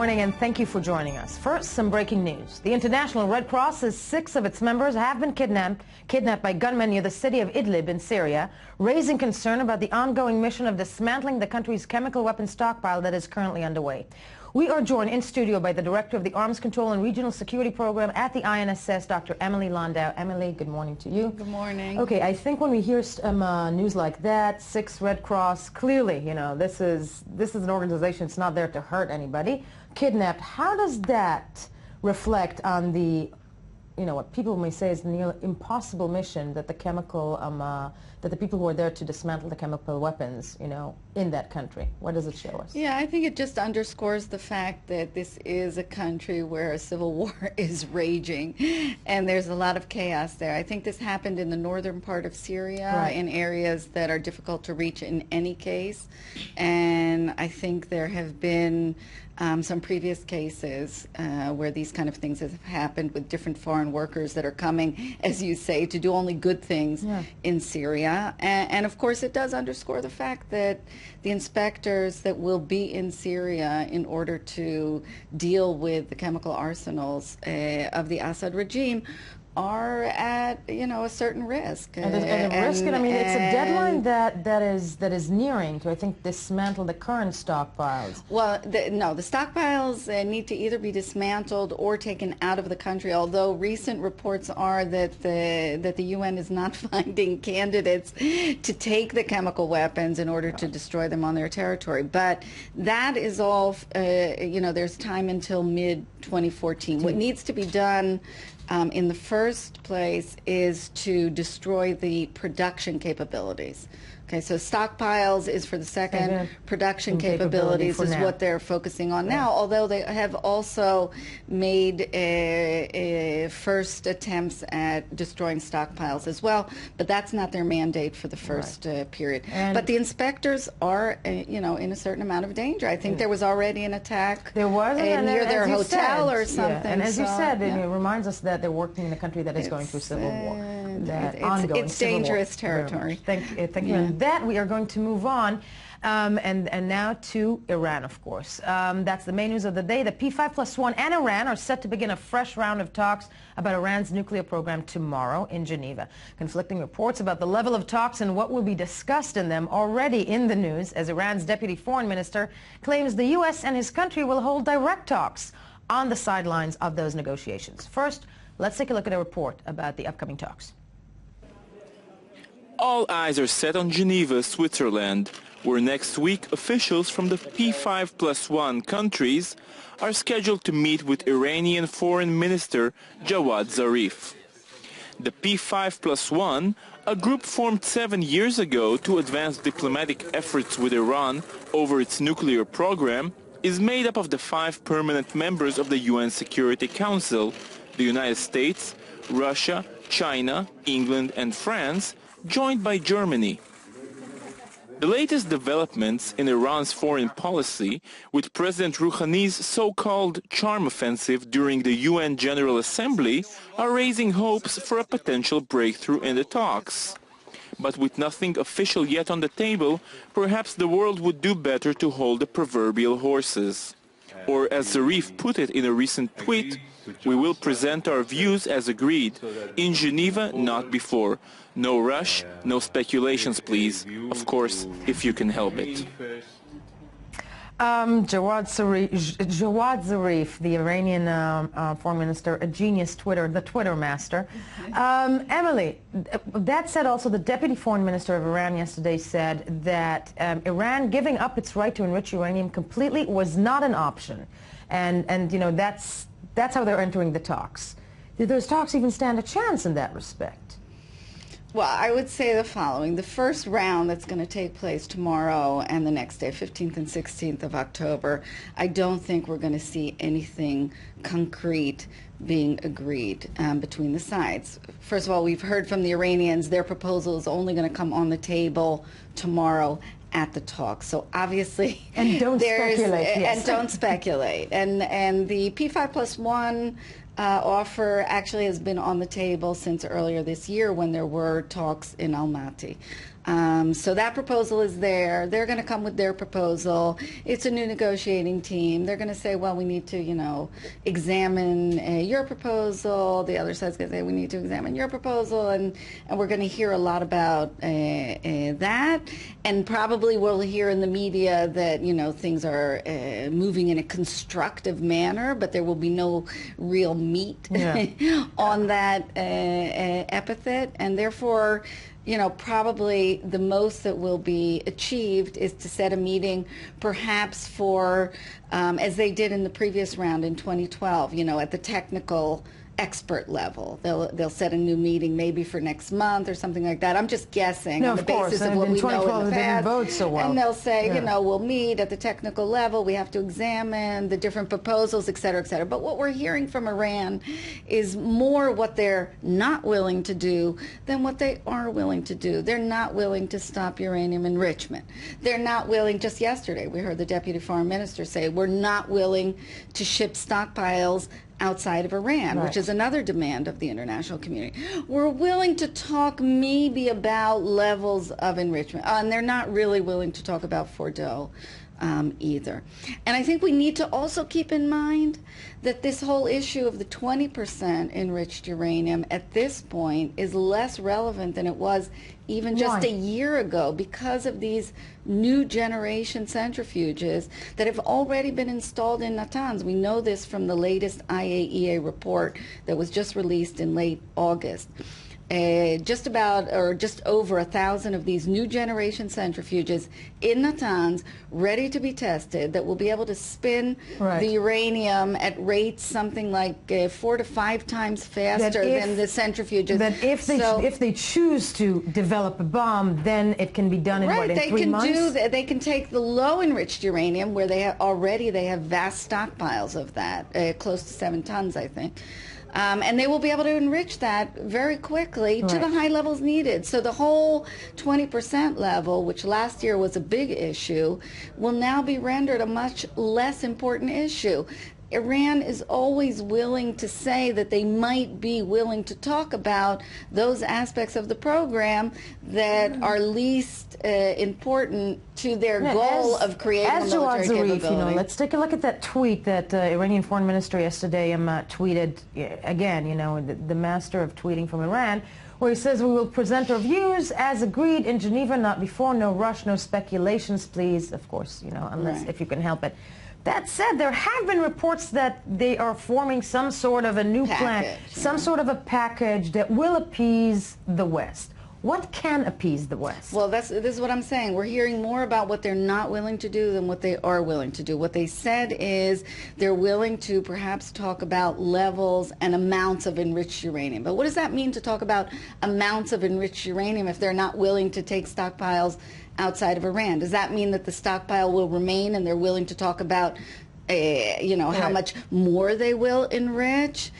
morning and thank you for joining us. First, some breaking news. The International Red Cross says 6 of its members have been kidnapped by gunmen near the city of Idlib in Syria, raising concern about the ongoing mission of dismantling the country's chemical weapons stockpile that is currently underway. We are joined in studio by the Director of the Arms Control and Regional Security Program at the INSS, Dr. Emily Landau. Emily, good morning to you. Good morning. Okay, I think when we hear news like that, 6 Red Cross, clearly, this is an organization that's not there to hurt anybody. Kidnapped. How does that reflect on the, what people may say is the nearly impossible mission that the that the people who are there to dismantle the chemical weapons, in that country? What does it show us? Yeah, I think it just underscores the fact that this is a country where a civil war is raging, and there's a lot of chaos there. I think this happened in the northern part of Syria, right, in areas that are difficult to reach in any case, and I think there have been some previous cases where these kind of things have happened with different foreign workers that are coming, as you say, to do only good things in Syria. And of course, it does underscore the fact that the inspectors that will be in Syria in order to deal with the chemical arsenals of the Assad regime are at a certain risk. And it's a deadline that is nearing to, I think, dismantle the current stockpiles. Well, no, the stockpiles need to either be dismantled or taken out of the country. Although recent reports are that the UN is not finding candidates to take the chemical weapons in order to destroy them on their territory. But that is all. There's time until mid-2014. What needs to be done in the first place is to destroy the production capabilities. Okay, so stockpiles is for the second. Production capabilities is what they're focusing on now, although they have also made first attempts at destroying stockpiles as well, but that's not their mandate for the first period. But the inspectors are, in a certain amount of danger. I think there was already an attack near their hotel or something. And as you said, it reminds us that they're working in a country that is going through civil war. It's dangerous territory. Thank you. And that we are going to move on, and now to Iran, of course. That's the main news of the day. The P5+1 and Iran are set to begin a fresh round of talks about Iran's nuclear program tomorrow in Geneva. Conflicting reports about the level of talks and what will be discussed in them already in the news, as Iran's deputy foreign minister claims the U.S. and his country will hold direct talks on the sidelines of those negotiations. First, let's take a look at a report about the upcoming talks. All eyes are set on Geneva, Switzerland, where next week officials from the P5+1 countries are scheduled to meet with Iranian Foreign Minister Jawad Zarif. The P5+1, a group formed 7 years ago to advance diplomatic efforts with Iran over its nuclear program, is made up of the 5 permanent members of the UN Security Council, the United States, Russia, China, England and France, joined by Germany. The latest developments in Iran's foreign policy, with President Rouhani's so-called charm offensive during the UN General Assembly, are raising hopes for a potential breakthrough in the talks. But with nothing official yet on the table, perhaps the world would do better to hold the proverbial horses. Or as Zarif put it in a recent tweet, "We will present our views as agreed. In Geneva, not before. No rush, no speculations, please. Of course, if you can help it." Jawad Zarif, the Iranian foreign minister, a genius the Twitter master. Emily, that said, also the deputy foreign minister of Iran yesterday said that Iran giving up its right to enrich uranium completely was not an option, and that's how they're entering the talks. Did those talks even stand a chance in that respect? Well, I would say the following. The first round that's going to take place tomorrow and the next day, 15th and 16th of October, I don't think we're going to see anything concrete being agreed between the sides. First of all, we've heard from the Iranians their proposal is only going to come on the table tomorrow at the talk. So obviously, and don't speculate. Yes. And don't speculate. And the P5+1 offer actually has been on the table since earlier this year when there were talks in Almaty. So that proposal is there. They're going to come with their proposal. It's a new negotiating team. They're going to say, well, we need to, examine your proposal. The other side's going to say, we need to examine your proposal. And we're going to hear a lot about that. And probably we'll hear in the media that, things are moving in a constructive manner, but there will be no real meat on that epithet. And therefore, probably the most that will be achieved is to set a meeting perhaps for, as they did in the previous round in 2012, at the technical expert level. They'll set a new meeting maybe for next month or something like that. I'm just guessing on the basis of what we know in the past. Vote so well. And they'll say, we'll meet at the technical level. We have to examine the different proposals, et cetera, et cetera. But what we're hearing from Iran is more what they're not willing to do than what they are willing to do. They're not willing to stop uranium enrichment. They're not willing, just yesterday we heard the Deputy Foreign Minister say, we're not willing to ship stockpiles outside of Iran, which is another demand of the international community. We're willing to talk maybe about levels of enrichment, and they're not really willing to talk about Fordow either. And I think we need to also keep in mind that this whole issue of the 20% enriched uranium at this point is less relevant than it was even just a year ago because of these new generation centrifuges that have already been installed in Natanz. We know this from the latest IAEA report that was just released in late August. Just over 1,000 of these new generation centrifuges in Natanz ready to be tested that will be able to spin the uranium at rates something like 4 to 5 times faster than the centrifuges. That if they choose to develop a bomb, then it can be done in what, in 3 months? They can take the low enriched uranium where they have vast stockpiles of that, close to 7 tons, I think. And they will be able to enrich that very quickly to the high levels needed. So the whole 20% level, which last year was a big issue, will now be rendered a much less important issue. Iran is always willing to say that they might be willing to talk about those aspects of the program that are least important to their goal of creating a military capability. Let's take a look at that tweet that Iranian Foreign Minister yesterday tweeted, again, the master of tweeting from Iran, where he says, we will present our views as agreed in Geneva, not before, no rush, no speculations, please, of course, unless if you can help it. That said, there have been reports that they are forming some sort of a new plan, some sort of a package that will appease the West. What can appease the West? Well, this is what I'm saying. We're hearing more about what they're not willing to do than what they are willing to do. What they said is they're willing to perhaps talk about levels and amounts of enriched uranium. But what does that mean to talk about amounts of enriched uranium if they're not willing to take stockpiles outside of Iran? Does that mean that the stockpile will remain and they're willing to talk about, how much more they will enrich?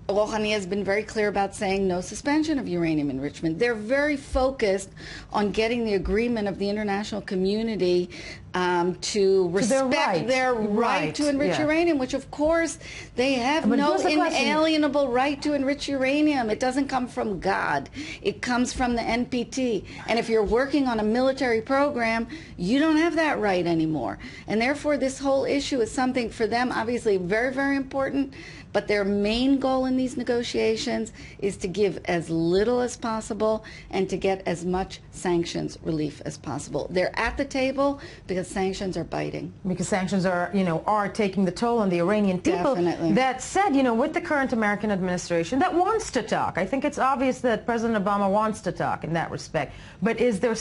Rouhani has been very clear about saying no suspension of uranium enrichment. They're very focused on getting the agreement of the international community to respect their right to enrich uranium, which of course they have no inalienable right to enrich uranium. It doesn't come from God. It comes from the NPT. And if you're working on a military program, you don't have that right anymore. And therefore this whole issue is something for them obviously very, very important. But their main goal in these negotiations is to give as little as possible and to get as much sanctions relief as possible. They're at the table because sanctions are biting. Because sanctions are, are taking the toll on the Iranian people. Definitely. That said, with the current American administration that wants to talk, I think it's obvious that President Obama wants to talk in that respect. But is there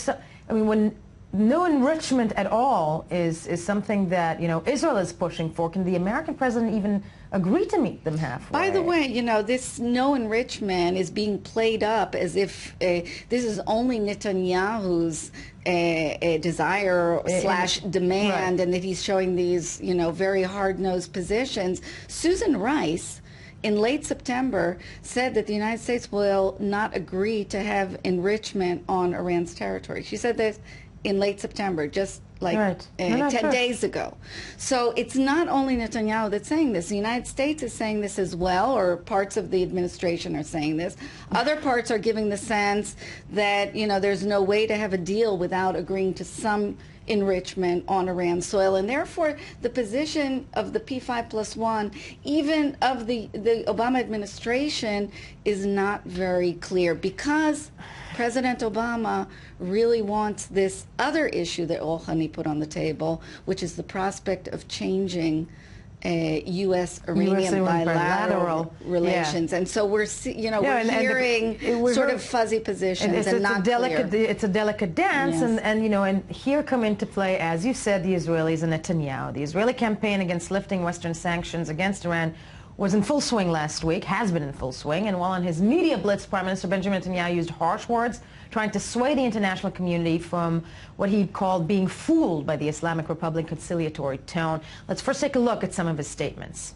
when no enrichment at all is something that, Israel is pushing for, can the American president even agree to meet them halfway? By the way, this no enrichment is being played up as if this is only Netanyahu's desire / demand, and that he's showing these, very hard-nosed positions. Susan Rice, in late September, said that the United States will not agree to have enrichment on Iran's territory. She said this in late September, just like Right. 10 sure. days ago. So it's not only Netanyahu that's saying this. The United States is saying this as well, or parts of the administration are saying this. Other parts are giving the sense that, you know, there's no way to have a deal without agreeing to some enrichment on Iran's soil, and therefore the position of the P5+1, even of the Obama administration, is not very clear, because President Obama really wants this other issue that Rouhani put on the table, which is the prospect of changing U.S.-Iranian bilateral relations. And so we're hearing sort of fuzzy positions and not clear. It's a delicate dance, and here come into play, as you said, the Israelis and Netanyahu. The Israeli campaign against lifting Western sanctions against Iran was in full swing last week, has been in full swing, and while on his media blitz, Prime Minister Benjamin Netanyahu used harsh words, trying to sway the international community from what he called being fooled by the Islamic Republic conciliatory tone. Let's first take a look at some of his statements.